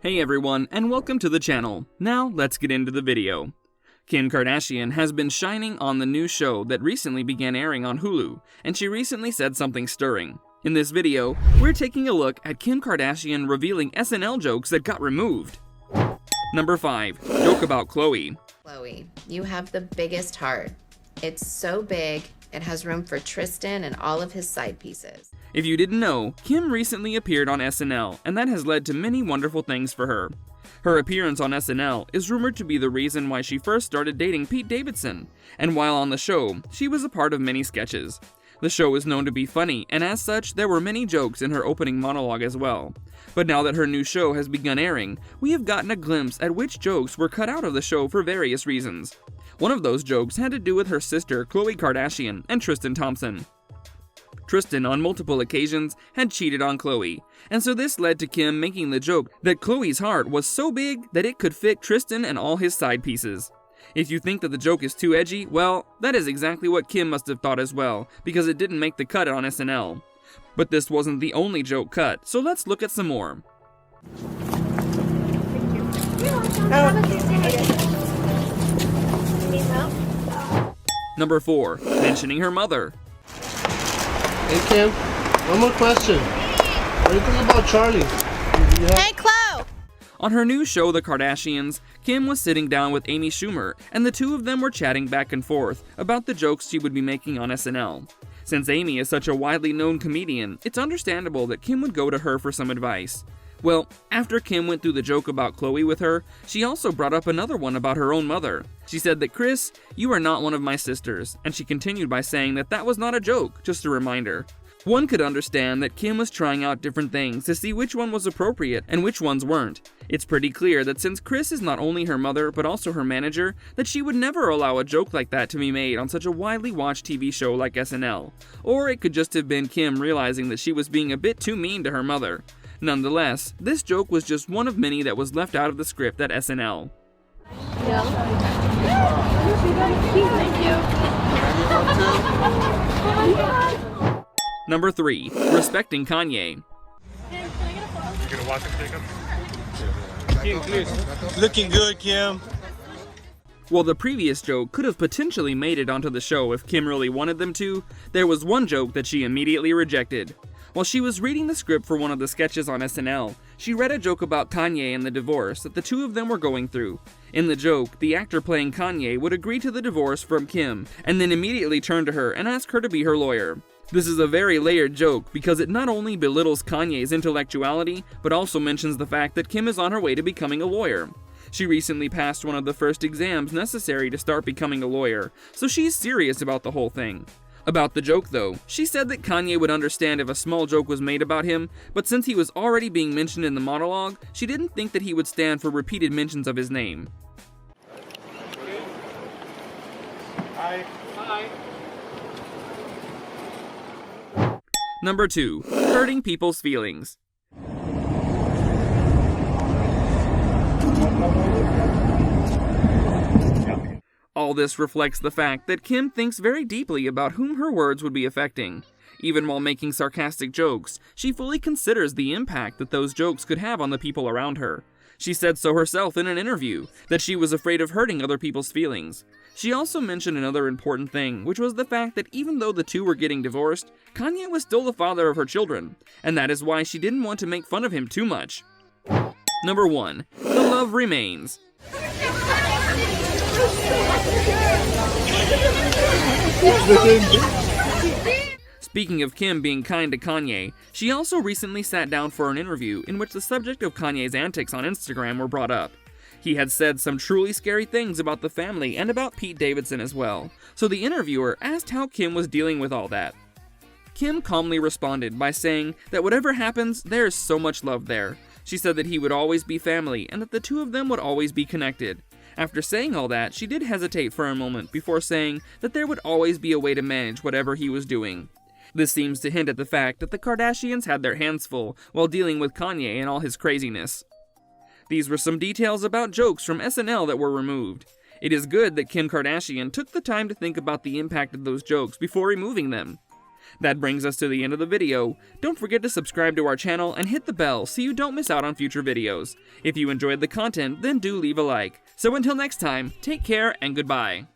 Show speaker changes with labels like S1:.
S1: Hey everyone, and welcome to the channel. Now, let's get into the video. Kim Kardashian has been shining on the new show that recently began airing on Hulu, and she recently said something stirring. In this video, we're taking a look at Kim Kardashian revealing SNL jokes that got removed. Number 5. Joke about Khloe.
S2: Khloe, you have the biggest heart. It's so big, it has room for Tristan and all of his side pieces.
S1: If you didn't know, Kim recently appeared on SNL, and that has led to many wonderful things for her. Her appearance on SNL is rumored to be the reason why she first started dating Pete Davidson, and while on the show, she was a part of many sketches. The show is known to be funny, and as such, there were many jokes in her opening monologue as well. But now that her new show has begun airing, we have gotten a glimpse at which jokes were cut out of the show for various reasons. One of those jokes had to do with her sister Khloe Kardashian and Tristan Thompson. Tristan, on multiple occasions, had cheated on Khloe, and so this led to Kim making the joke that Khloe's heart was so big that it could fit Tristan and all his side pieces. If you think that the joke is too edgy, well, that is exactly what Kim must have thought as well, because it didn't make the cut on SNL. But this wasn't the only joke cut, so let's look at some more. Number 4. Mentioning her mother.
S3: Hey Kim, one more question. What do you think about Charlie?
S2: Hey, Khlo!
S1: On her new show, The Kardashians, Kim was sitting down with Amy Schumer, and the two of them were chatting back and forth about the jokes she would be making on SNL. Since Amy is such a widely known comedian, it's understandable that Kim would go to her for some advice. Well, after Kim went through the joke about Khloe with her, she also brought up another one about her own mother. She said that, "Chris, you are not one of my sisters," and she continued by saying that that was not a joke, just a reminder. One could understand that Kim was trying out different things to see which one was appropriate and which ones weren't. It's pretty clear that since Chris is not only her mother but also her manager, that she would never allow a joke like that to be made on such a widely watched TV show like SNL. Or it could just have been Kim realizing that she was being a bit too mean to her mother. Nonetheless, this joke was just one of many that was left out of the script at SNL. Number 3. Respecting Kanye.
S4: You gonna watch him, Jacob?
S5: Looking good, Kim.
S1: While the previous joke could have potentially made it onto the show if Kim really wanted them to, there was one joke that she immediately rejected. While she was reading the script for one of the sketches on SNL, she read a joke about Kanye and the divorce that the two of them were going through. In the joke, the actor playing Kanye would agree to the divorce from Kim, and then immediately turn to her and ask her to be her lawyer. This is a very layered joke because it not only belittles Kanye's intellectuality, but also mentions the fact that Kim is on her way to becoming a lawyer. She recently passed one of the first exams necessary to start becoming a lawyer, so she's serious about the whole thing. About the joke though, she said that Kanye would understand if a small joke was made about him, but since he was already being mentioned in the monologue, she didn't think that he would stand for repeated mentions of his name.
S4: Hi.
S1: Number 2. Hurting people's feelings. All this reflects the fact that Kim thinks very deeply about whom her words would be affecting. Even while making sarcastic jokes, she fully considers the impact that those jokes could have on the people around her. She said so herself in an interview, that she was afraid of hurting other people's feelings. She also mentioned another important thing, which was the fact that even though the two were getting divorced, Kanye was still the father of her children, and that is why she didn't want to make fun of him too much. Number 1. The love remains. Speaking of Kim being kind to Kanye, she also recently sat down for an interview in which the subject of Kanye's antics on Instagram were brought up. He had said some truly scary things about the family and about Pete Davidson as well, so the interviewer asked how Kim was dealing with all that. Kim calmly responded by saying that whatever happens, there is so much love there. She said that he would always be family and that the two of them would always be connected. After saying all that, she did hesitate for a moment before saying that there would always be a way to manage whatever he was doing. This seems to hint at the fact that the Kardashians had their hands full while dealing with Kanye and all his craziness. These were some details about jokes from SNL that were removed. It is good that Kim Kardashian took the time to think about the impact of those jokes before removing them. That brings us to the end of the video. Don't forget to subscribe to our channel and hit the bell so you don't miss out on future videos. If you enjoyed the content, then do leave a like. So until next time, take care and goodbye.